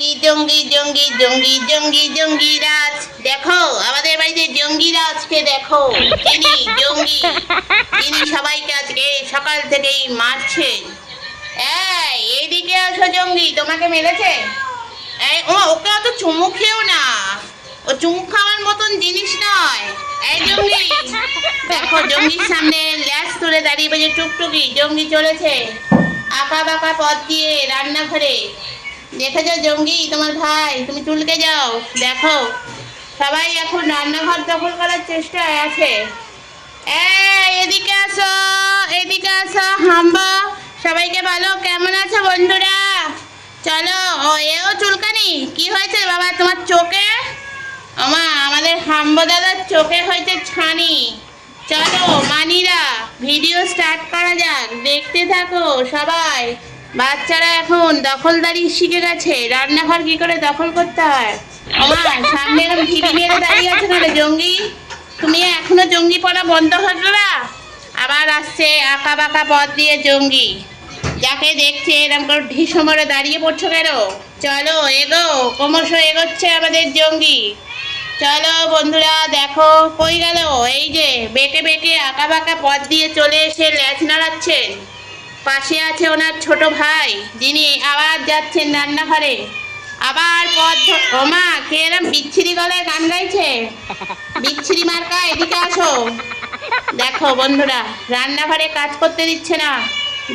জঙ্গি জঙ্গি জঙ্গি জঙ্গি জঙ্গি জঙ্গিরাজ, দেখো আমাদের বাড়িতে জঙ্গিরাজকে দেখো। তিনি জঙ্গি, তিনি সবাইকে আজকে সকাল থেকেই মারছেন। এইদিকে আসো জঙ্গি, তোমাকে মেরেছে? ওকে অত চুমু খেও না, ও চুমু খাওয়ার মতন জিনিস নয়। এই জঙ্গি, দেখো জঙ্গির সামনে ল্যাস তুলে দাঁড়িয়ে পেয়েছে টুকটুকি। জঙ্গি চলেছে আঁকা বাঁকা পথ দিয়ে রান্নাঘরে। দেখেছো জঙ্গি, তোমার ভাই, তুমি চুলকে যাও। দেখো সবাই এখন রান্নাঘর দখল করার চেষ্টায় আছে। এদিকে আসো, এদিকে আসো হাম্বা। সবাইকে বলো কেমন আছো বন্ধুরা। চলো। এও চুলকানি, কি হয়েছে বাবা তোমার চোখে? আমাদের হাম্বা দাদার চোখে হয়েছে ছানি। চলো মানিরা, ভিডিও স্টার্ট করা যাক, দেখতে থাকো সবাই। বাচ্চারা এখন দখলদারি শিখে গেছে, রান্নাঘর কি করে দখল করতে হয়। সামনে এরকম ঢিবি মেরে দাঁড়িয়ে আছে না জঙ্গি, তুমি এখনো জঙ্গি পড়া বন্ধ হলো না? আবার আসছে আঁকা বাঁকা পথ দিয়ে জঙ্গি, যাকে দেখছে এরকম করে ঢিসো মেরে দাঁড়িয়ে পড়ছো কেন? চলো এগো, ক্রমশ এগোচ্ছে আমাদের জঙ্গি। চলো বন্ধুরা, দেখো কই গেল? এই যে বেঁকে বেঁকে আঁকা বাঁকা পথ দিয়ে চলে এসে ল্যাচ নাড়াচ্ছেন। পাশে আছে ওনার ছোট ভাই, যিনি আবার যাচ্ছেন রান্নাঘরে। আবার পথ কে এরম বিচ্ছিরি গলায় গান গাইছে? বিচ্ছিরি মার্কা, এদিকে আসো। দেখো বন্ধুরা, রান্নাঘরে কাজ করতে দিচ্ছে না,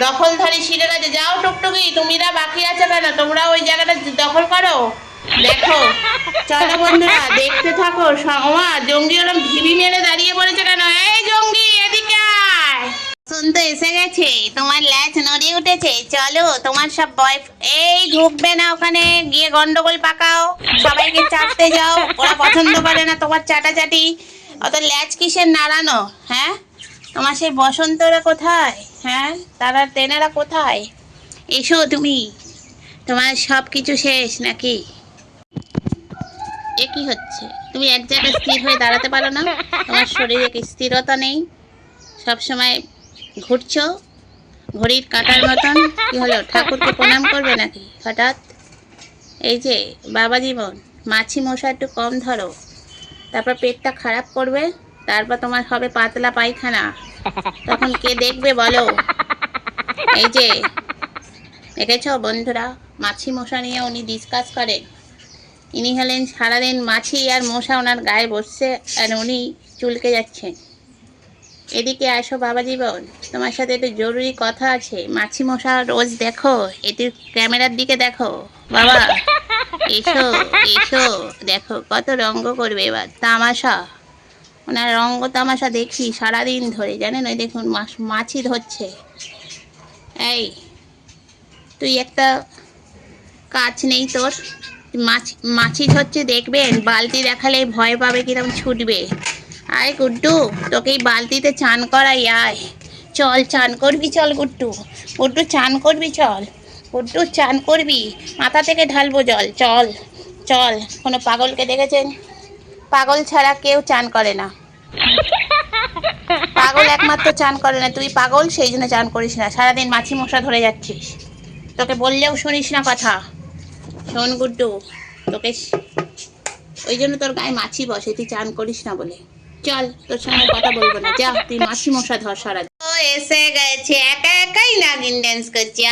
দখলধারী শিখে গেছে। যাও টুকটুকি, তুমিরা বাকি আছো কেন? তোমরা ওই জায়গাটা দখল করো। দেখো চলো বন্ধুরা, দেখতে থাকো। জঙ্গি ওরম ঢিবি মেরে দাঁড়িয়ে পড়েছে কেন? এই জঙ্গি এদিকে আয়। শুনতে এসে গেছে, তোমার ল্যাচ নড়ে উঠেছে। চলো তোমার সব এই ঢুকবে না ওখানে, গিয়ে গন্ডগোল পাকাও, সবাইকে চাটতে যাও। ওরা পছন্দ করে না তোমার চাটাচাটি। অত ল্যাচ কিসের নাড়ানো? হ্যাঁ, তোমার সেই বসন্তরা কোথায়? হ্যাঁ, তারা তেনারা কোথায়? এসো তুমি, তোমার সব কিছু শেষ নাকি? এ কি হচ্ছে? তুমি এক জায়গায় স্থির হয়ে দাঁড়াতে পারো না? তোমার শরীরে কি স্থিরতা নেই? সবসময় ঘুরছো ঘড়ির কাঁটার মতন। কি হলো, ঠাকুরকে প্রণাম করবে নাকি হঠাৎ? এই যে বাবা জীবন, মাছি মশা একটু কম ধরো, তারপর পেটটা খারাপ করবে, তারপর তোমার হবে পাতলা পায়খানা। তখন কে দেখবে বলো? এই যে দেখেছ বন্ধুরা, মাছি মশা নিয়ে উনি ডিসকাস করেন। ইনি হলেন সারাদিন মাছি আর মশা ওনার গায়ে বসছে, আর উনি চুলকে যাচ্ছেন। এদিকে আসো বাবা জীবন, তোমার সাথে একটু জরুরি কথা আছে। মাছি মশা রোজ দেখো, এটি ক্যামেরার দিকে দেখো বাবা। এসো এসো, দেখো কত রঙ্গ করবে এবার তামাশা। ওনার রঙ্গ তামাশা দেখি সারাদিন ধরে, জানেন? ওই দেখুন মাছি ধরছে। এই তুই একটা কাজ নেই তোর, মাছি ধরছে দেখবেন, বালতি দেখালে ভয় পাবে, কিরকম ছুটবে। আয় গুড্ডু, তোকে এই বালতিতে চান করাই, আয়। চল চান করবি, চল গুড্ডু। গুড্ডু চান করবি, চল গুড্ডু চান করবি, মাথা থেকে ঢালবো জল। চল চল। কোনো পাগলকে দেখেছেন? পাগল ছাড়া কেউ চান করে না, পাগল একমাত্র চান করে না। তুই পাগল, সেই জন্য চান করিস না, সারাদিন মাছি মশা ধরে যাচ্ছিস। তোকে বললেও শুনিস না কথা। শোন গুড্ডু, তোকে ওই জন্য তোর গায়ে মাছি বসে, তুই চান করিস না বলে। চল, তোর সঙ্গে কথা বলবো না, যা তুই মাছি মশা ধর সারা। ও এসে গেছে, একা একাই নাগিন ডান্স করছে।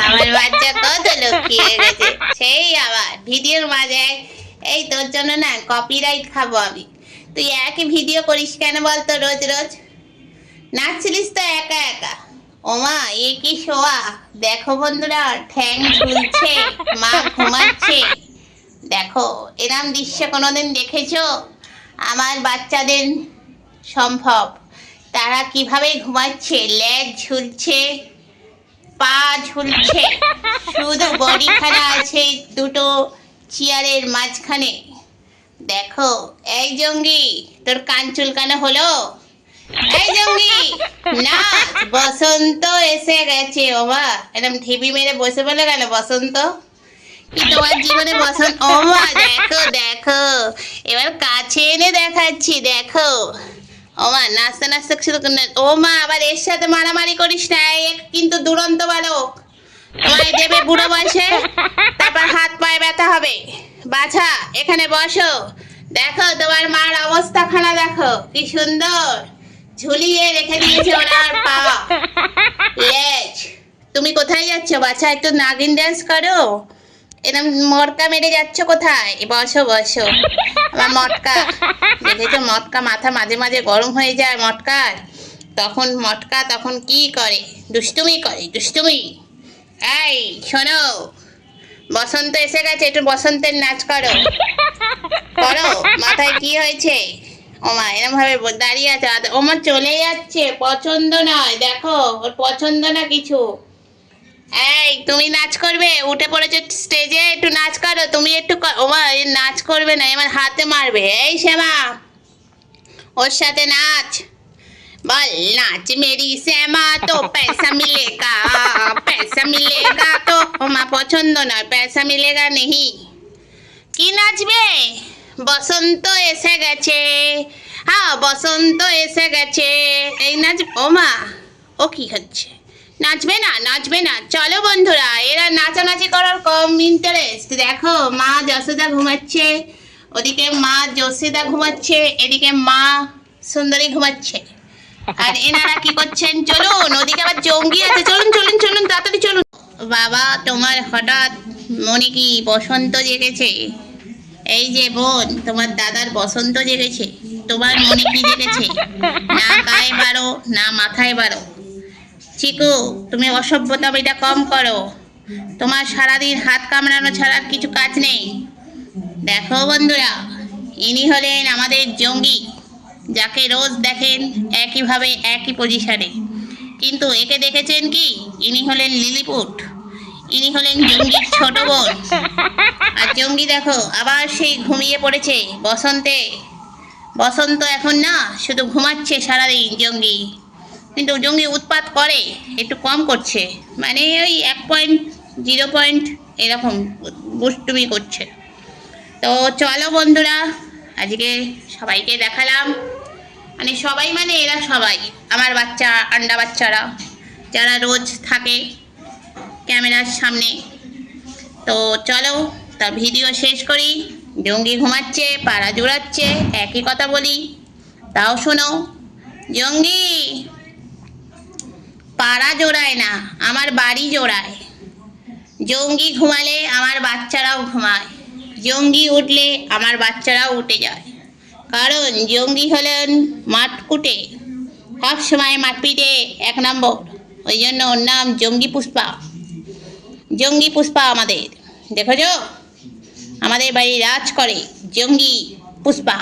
আমার বাচ্চা কত লক্ষ্মী হয়ে গেছে। সেই আবার ভিডিওর মাঝে, এই তোর জন্য না কপিরাইট খাবো আমি। তুই একই ভিডিও করিস কেন বলতো রোজ রোজ? নাচছিলিস তো একা একা। ওমা এ কি শোয়া! দেখো বন্ধুরা, ঠ্যাং ঝুলছে, মা ঘুমাচ্ছে। দেখো এরম দৃশ্য কোনোদিন দেখেছো? আমার বাচ্চাদের সম্ভব। তারা কিভাবে ঘুমাচ্ছে, লেজ ঝুলছে, পা ঝুলছে, শুধু বডিখানা আছে দুটো চেয়ারের মাঝখানে। দেখো এই জঙ্গি, তোর কান চুলকানো হলো? এই জঙ্গি নাচ, বসন্ত এসে গেছে। ওমা এরকম ঢিবি মেরে বসে বলে গেল বসন্ত? কি তোমার জীবনে বসন্ত? ওমা দেখো দেখো, এবার কাছে এনে দেখাচ্ছি, দেখো। ওমা নাচতে নাচতে শুরু। ওমা আবার এর সাথে মারামারি করিস না, কিন্তু দুরন্ত বালক। তোমায় দেবে বুড়ো বয়সে, তারপর হাত পায়ে ব্যথা হবে। বাছা এখানে বসো, দেখো তোমার মার অবস্থাখানা দেখো কি সুন্দর ঝুলিয়ে রেখে দিয়েছে ওনার পা লেজ। তুমি কোথায় যাচ্ছ বাছা? একটু নাগিন ডান্স করো। এরকম মটকা মেরে যাচ্ছ কোথায়? বসো বসো। আমার মটকা দেখেছো, মটকা মাথা মাঝে মাঝে গরম হয়ে যায় মটকার, তখন কি করে? দুষ্টুমি করে, দুষ্টুমি। এই শোনো, বসন্ত এসে গেছে, একটু বসন্তের নাচ করো। করো, মাথায় কি হয়েছে? ওমা এরকম ভাবে দাঁড়িয়ে আছে, ওমা চলে যাচ্ছে, পছন্দ নয়, দেখো ওর পছন্দ না কিছু। এই তুমি নাচ করবে? উঠে পড়েছো স্টেজে, একটু নাচ করো। তুমি একটু ওমা নাচ করবে না, এবার হাতে মারবে। এই শ্যামা, ওর সাথে নাচ। বল নাচ মেরি শ্যামা তো পয়সা মিলেগা, পয়সা মিলেগা তো। ওমা পছন্দ নয়, পয়সা মিলেগা নেহি। কি নাচবে? বসন্ত এসে গেছে, হ্যাঁ বসন্ত এসে গেছে, এই নাচ। ওমা ও কি হচ্ছে? নাচবে না, নাচবে না। চলো বন্ধুরা, এরা নাচানাচি করার কম ইন্টারেস্ট। দেখো মা যশোদা ঘুমাচ্ছে, ওদিকে মা যশোদা ঘুমাচ্ছে, এদিকে মা সুন্দরী ঘুমাচ্ছে। আর এনারা কি করছেন? চলুন, ওদিকে আবার জঙ্গি আছে, চলুন চলুন চলুন তাড়াতাড়ি চলুন। বাবা তোমার হঠাৎ মনে কি বসন্ত জেগেছে? এই যে বোন, তোমার দাদার বসন্ত জেগেছে, তোমার মনে কি জেগেছে? না গায়ে বাড়ো না মাথায় বাড়ো। চিকু তুমি অসভ্যতামিটা কম করো, তোমার সারাদিন হাত কামড়ানো ছাড়া আর কিছু কাজ নেই। দেখো বন্ধুরা, ইনি হলেন আমাদের জঙ্গি, যাকে রোজ দেখেন একইভাবে একই পজিশনে, কিন্তু একে দেখেছেন কি? ইনি হলেন লিলিপুট, ইনি হলেন জঙ্গির ছোট বোন। আর জঙ্গি দেখো আবার সেই ঘুমিয়ে পড়েছে বসন্তে। বসন্ত এখন না শুধু ঘুমাচ্ছে সারাদিন জঙ্গি, কিন্তু জঙ্গি উৎপাত করে, একটু কম করছে, মানে ওই 1.0 এরকম দুষ্টুমি করছে। তো চলো বন্ধুরা, আজকে সবাইকে দেখালাম, মানে সবাই মানে এরা সবাই আমার বাচ্চা, আন্ডা বাচ্চারা যারা রোজ থাকে ক্যামেরার সামনে। তো চলো তা ভিডিও শেষ করি। জঙ্গি ঘুমাচ্ছে, পাড়া জোড়াচ্ছে, একই কথা বলি, তাও শোনো। জঙ্গি পাড়া জোড়ায় না, আমার বাড়ি জোড়ায়। জঙ্গি ঘুমালে আমার বাচ্চারাও ঘুমায়, জঙ্গি উঠলে আমার বাচ্চারাও উঠে যায়, কারণ জঙ্গি হলেন মাঠকুটে, সব সময় মারপিটে 1 নম্বর। ওই জন্য ওর নাম জঙ্গি পুষ্পা। জঙ্গি পুষ্পা আমাদের, দেখেছো আমাদের বাড়ি রাজ করে জঙ্গি পুষ্পা।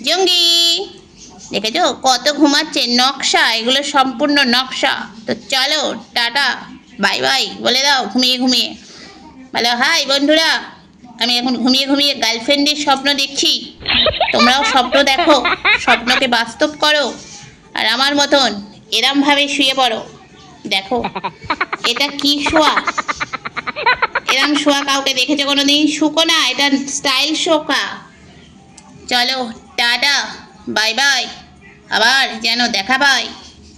জঙ্গি দেখেছো কত ঘুমাচ্ছে, নকশা, এগুলো সম্পূর্ণ নকশা। তো চলো টাটা বাই বাই বলে দাও, ঘুমিয়ে ঘুমিয়ে বলো হাই বন্ধুরা, আমি এখন ঘুমিয়ে ঘুমিয়ে গার্লফ্রেন্ডের স্বপ্ন দেখছি। তোমরাও স্বপ্ন দেখো, স্বপ্নকে বাস্তব করো, আর আমার মতন এরমভাবে শুয়ে পড়ো। দেখো এটা কি শোয়া, এরম শোয়া কাউকে দেখেছো কোনোদিন? শুকো না, এটা স্টাইল শোকা। চলো টাটা বাই বাই, আবার যেন দেখা পাই।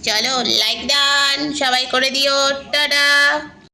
চলো লাইক ডান সবাই করে দিও, টাটা।